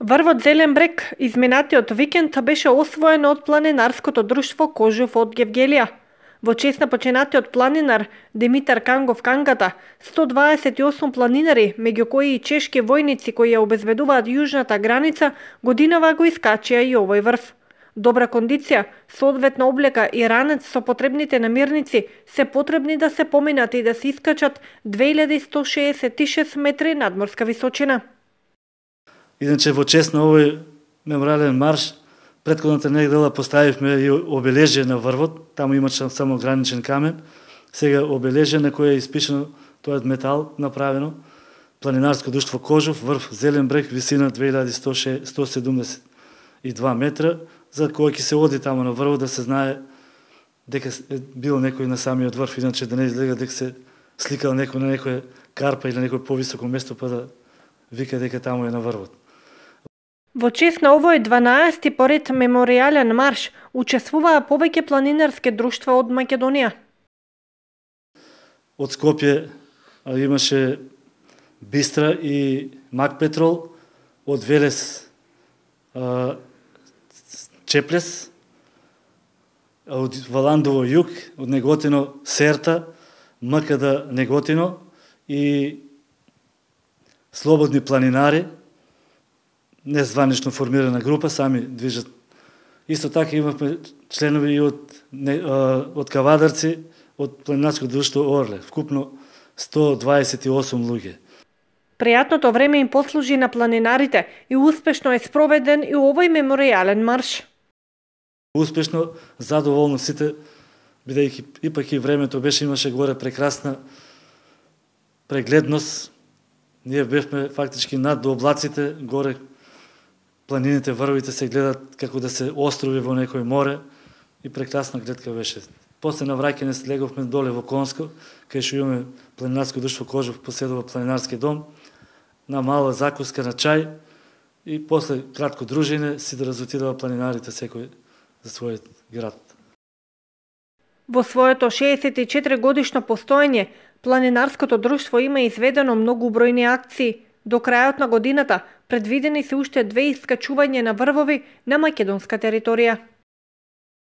Врвот Зелен брег изминатиот викенд беше освоен од планинарското друштво Кожув од Гевгелија. Во чест на починатиот планинар Димитар Кангов Кангата, 128 планинари, меѓу кои и чешки војници кои ја обезбедуваат јужната граница, годинава го искачија и овој врв. Добра кондиција, соодветна облека и ранец со потребните намирници се потребни да се поминат и да се искачат 2166 метри надморска височина. Иначе во чест на овој мемориален марш, претходната недела поставивме и обележје на врвот, таму имаше само граничен камен, сега обележје на кој е испишено тој метал направено, планинарско друштво Кожув, врв Зелен брег, висина 2172 метра, за кој ќе се оди таму на врвот да се знае дека е бил некој на самиот врв, иначе да не изгледа дека се сликал некој на некоја карпа или на некој повисоко место па да вика дека таму е на врвот. Во чест на овој 12-ти поред мемориален марш учествуваа повеќе планинарски друштва од Македонија. Од Скопје имаше Бистра и Мак Петрол, од Велес Чеплес, од Валандово југ, од Неготино Серта, МКД Неготино и Слободни планинари, незванично формирана група, сами движат. Исто така имавме членови и од Кавадарци, од планинарско друштво Орле, вкупно 128 луѓе. Пријатното време им послужи на планинарите и успешно е спроведен и овој мемориален марш. Успешно, задоволно сите, бидејќи ипак и времето беше, имаше горе прекрасна прегледност. Ние бевме фактички над до облаците, горе планините, врвите се гледат како да се острови во некој море и прекрасна гледка беше. После на враќање слеговме доле во Конско, кај што имаме планинарско друштво Кожув поседува планинарски дом, на мала закуска на чај и после кратко дружење си да разотидува планинарите секој за својот град. Во своето 64 годишно постоење, планинарското друштво има изведено многу бројни акции. До крајот на годината предвидени се уште 2 искачувања на врвови на македонска територија.